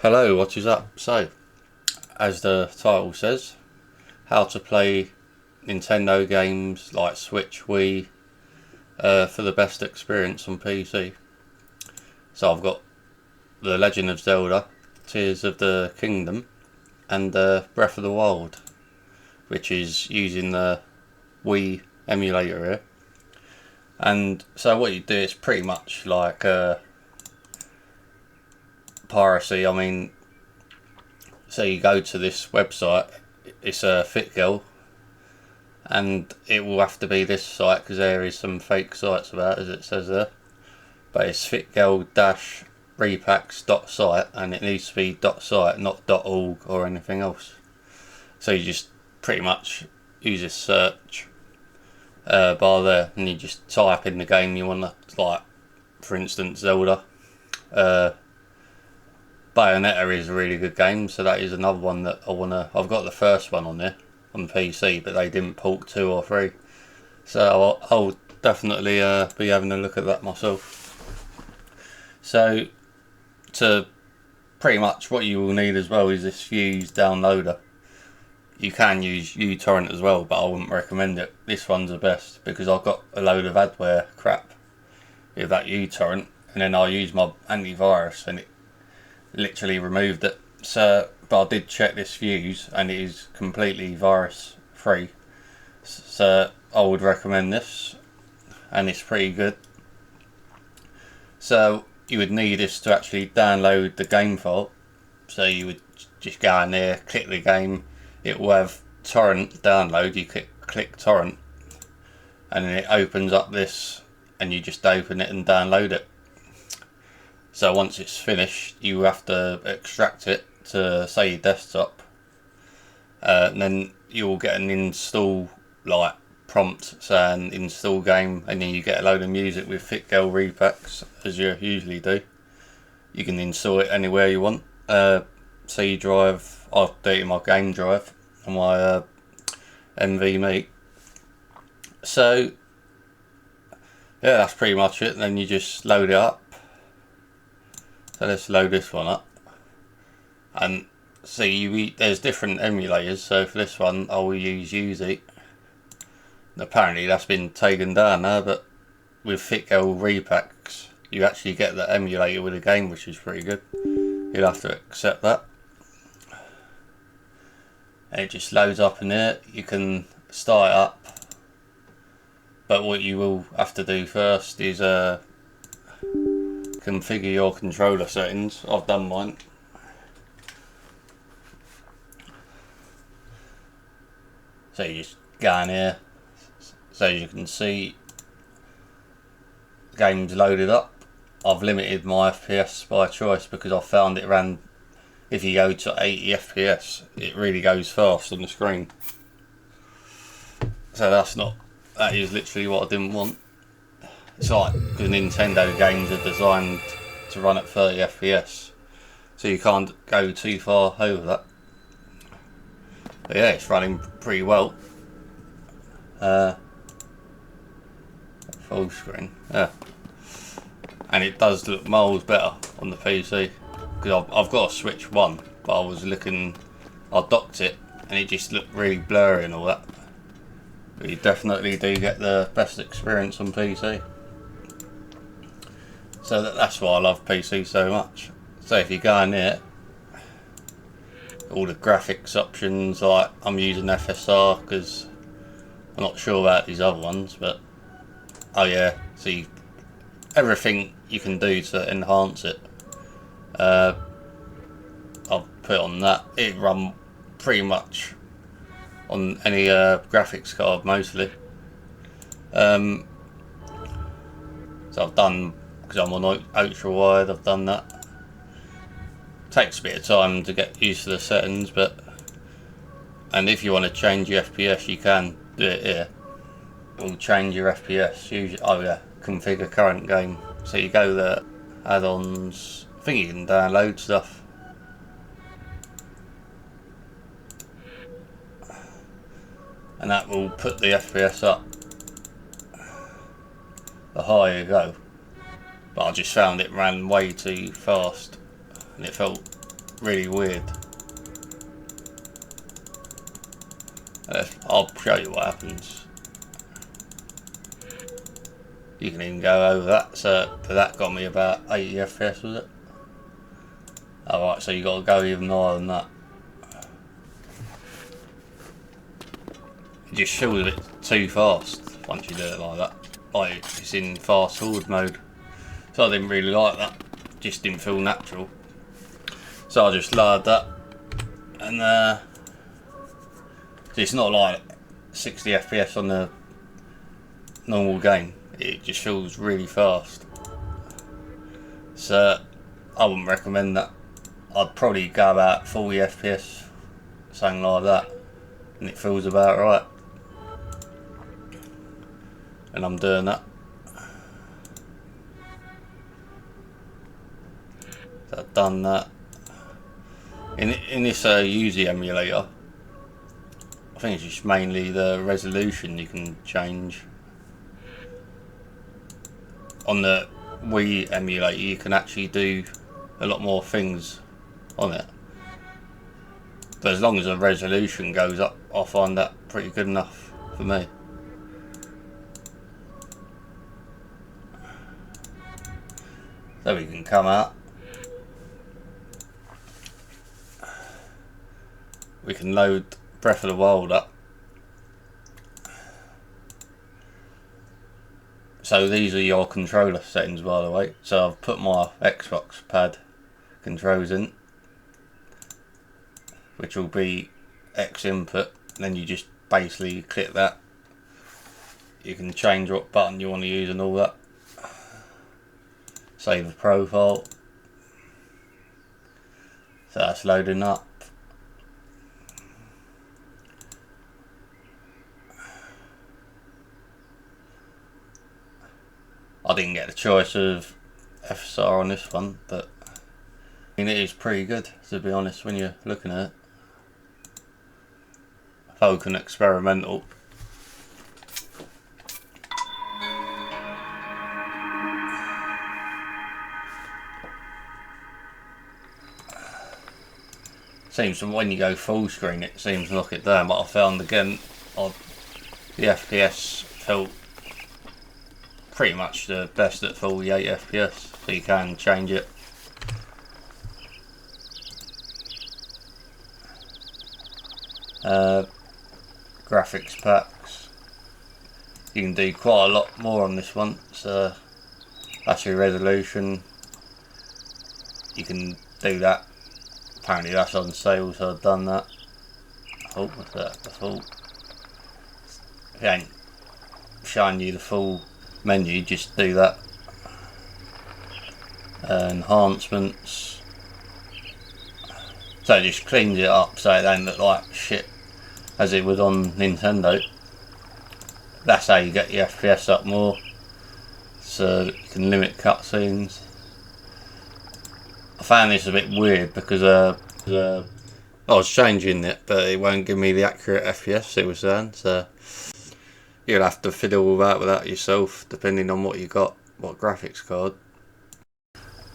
Hello, what is up? So, as the title says, how to play Nintendo games like Switch, Wii, for the best experience on PC. So I've got The Legend of Zelda, Tears of the Kingdom, and Breath of the Wild, which is using the Wii emulator here. And so what you do is pretty much like piracy. I mean, so you go to this website, it's a fitgirl, and it will have to be this site because there is some fake sites about it, as it says there, but it's fitgirl-repack.site, and it needs to be .site, not .org or anything else. So you just pretty much use this search bar there, and you just type in the game you want to, like for instance Zelda. Bayonetta is a really good game, so that is another one that I've got the first one on there on PC, but they didn't port 2 or 3, so I'll definitely be having a look at that myself. So to pretty much what you will need as well is this Fuse downloader. You can use uTorrent as well, but I wouldn't recommend it. This one's the best because I've got a load of adware crap with that uTorrent, and then I use my antivirus and it literally removed it. So, but I did check this Fuse and it is completely virus free, so I would recommend this, and it's pretty good. So you would need this to actually download the game file. So you would just go in there, click the game, it will have torrent download, you click torrent, and then it opens up this, and you just open it and download it. So once it's finished, you have to extract it to, say, your desktop, and then you will get an install prompt saying install game, and then you get a load of music with fitgirl repacks, as you usually do. You can install it anywhere you want. Say you drive, I've done it in my game drive on my NVMe. So yeah, that's pretty much it. And then you just load it up. So let's load this one up, and see, there's different emulators. So for this one I will use Uzi. Apparently that's been taken down now, but with fitgirl repacks you actually get the emulator with the game, which is pretty good. You'll have to accept that, and it just loads up in there. You can start it up, but what you will have to do first is configure your controller settings. I've done mine. So you just go in here, so you can see the game's loaded up. I've limited my FPS by choice because I found it ran, if you go to 80 FPS it really goes fast on the screen. So that is literally what I didn't want. It's like, because Nintendo games are designed to run at 30 FPS, so you can't go too far over that. But yeah, it's running pretty well. Full screen, yeah. And it does look miles better on the PC, because I've got a Switch 1, but I docked it and it just looked really blurry and all that. But you definitely do get the best experience on PC. So that's why I love PC so much. So if you go in there, all the graphics options, like I'm using FSR because I'm not sure about these other ones, but oh yeah, see everything you can do to enhance it. I've put on that. It run pretty much on any graphics card mostly. So I've done, because I'm on ultra wide, I've done that. Takes a bit of time to get used to the settings, and if you want to change your FPS you can do it here. It will change your FPS. Usually, oh yeah, configure current game. So you go there, add-ons, I think you can download stuff. And that will put the FPS up the higher you go. But I just found it ran way too fast and it felt really weird. I'll show you what happens. You can even go over that, so that got me about 80 FPS, was it? Alright, so you got to go even higher than that. It just feels a bit too fast once you do it like that. Like it's in fast forward mode. So I didn't really like that. Just didn't feel natural. So I just lowered that, and it's not like 60 FPS on the normal game. It just feels really fast. So I wouldn't recommend that. I'd probably go about 40 FPS, something like that, and it feels about right. And I'm doing that. So I've done that. In this Uzi emulator, I think it's just mainly the resolution you can change. On the Wii emulator you can actually do a lot more things on it. But as long as the resolution goes up, I find that pretty good enough for me. So we can come out. We can load Breath of the Wild up. So these are your controller settings, by the way. So I've put my Xbox pad controls in, which will be X input. Then you just basically click that. You can change what button you want to use and all that. Save a profile. So that's loading up. I didn't get the choice of FSR on this one, but I mean it is pretty good, to be honest, when you're looking at it. Folk and experimental. Seems from when you go full screen it seems to knock it down, but I found again the FPS felt pretty much the best at 48 FPS, so you can change it. Graphics packs, you can do quite a lot more on this one. So that's your resolution, you can do that. Apparently that's on sale, so I've done that. Oh, what's that? Default. If it ain't showing you the full menu, just do that. Enhancements. So it just cleans it up so it don't look like shit as it would on Nintendo. That's how you get your FPS up more. So you can limit cutscenes. I found this a bit weird because I was changing it, but it won't give me the accurate FPS it was saying. So you'll have to fiddle with that yourself, depending on what you got, what graphics card.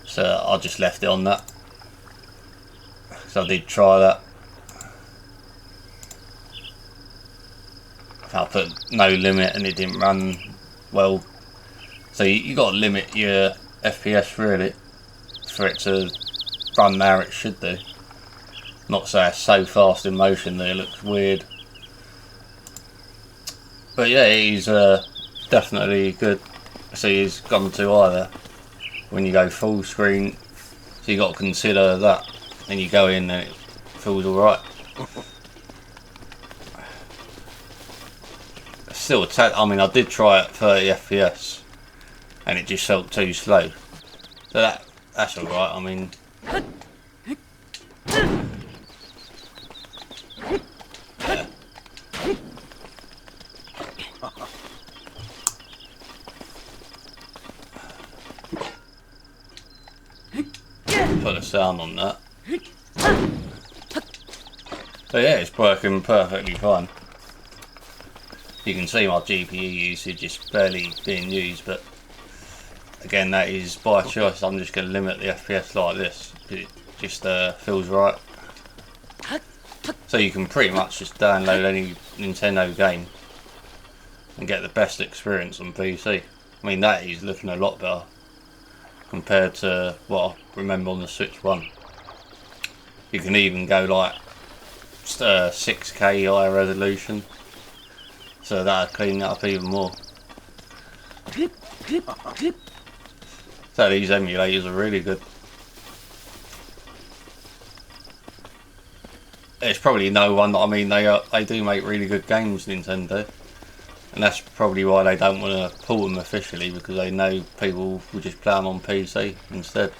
So I just left it on that. So I did try that. I put no limit and it didn't run well. So you got to limit your FPS really for it to run how it should do. Not say it's so fast in motion that it looks weird. But yeah, he's definitely good. So he's gone too high there when you go full screen. So you got to consider that. And you go in and it feels alright. Still, I mean, I did try it at 30 FPS and it just felt too slow. So that's alright. I mean, yeah. Put a sound on that. So yeah, it's working perfectly fine. You can see my GPU usage is barely being used, but again that is by choice. I'm just going to limit the FPS like this because it just feels right. So you can pretty much just download any Nintendo game and get the best experience on PC. I mean, that is looking a lot better compared to what I remember on the Switch 1. You can even go like 6K high resolution, so that'll clean it up even more. So these emulators are really good. There's probably no one. I mean, they do make really good games, Nintendo, and that's probably why they don't want to pull them officially, because they know people will just play them on PC instead.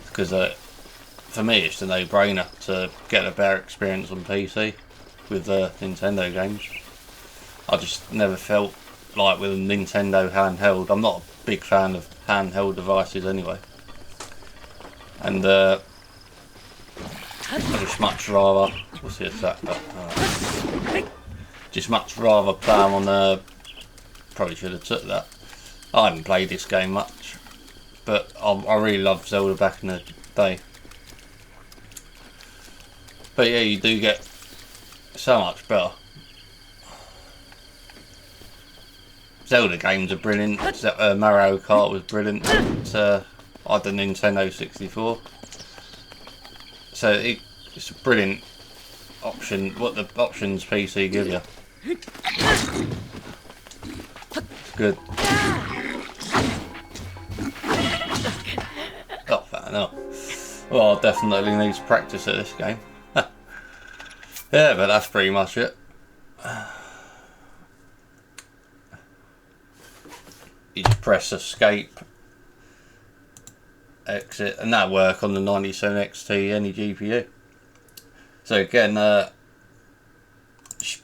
Because for me, it's a no-brainer to get a better experience on PC with Nintendo games. I just never felt like with a Nintendo handheld. I'm not a big fan of handheld devices anyway, and I just much rather. What's the attack? Just much rather play them on. Probably should have took that. I haven't played this game much, but I really loved Zelda back in the day. But yeah, you do get so much better. Zelda games are brilliant. Mario Kart was brilliant. I had the Nintendo 64. So it's a brilliant option. What the options PC give you. It's good. Oh, fair enough. Well, I'll definitely need to practice at this game. Yeah, but that's pretty much it. You just press escape, exit, and that work on the 97 XT any GPU. So again,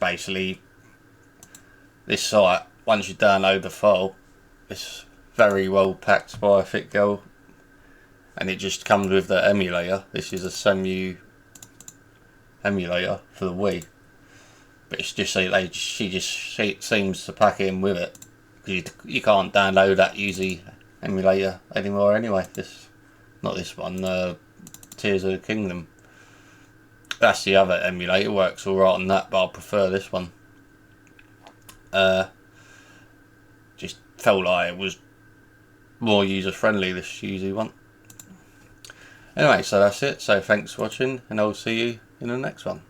basically this site, once you download the file, it's very well packed by fitgirl, and it just comes with the emulator. This is a Semu emulator for the Wii, but it's just she seems to pack it in with it. You can't download that Uzi emulator anymore anyway. Not this one, Tears of the Kingdom. That's the other emulator, works alright on that, but I prefer this one. Just felt like it was more user friendly, this Uzi one. Anyway, so that's it. So thanks for watching, and I'll see you in the next one.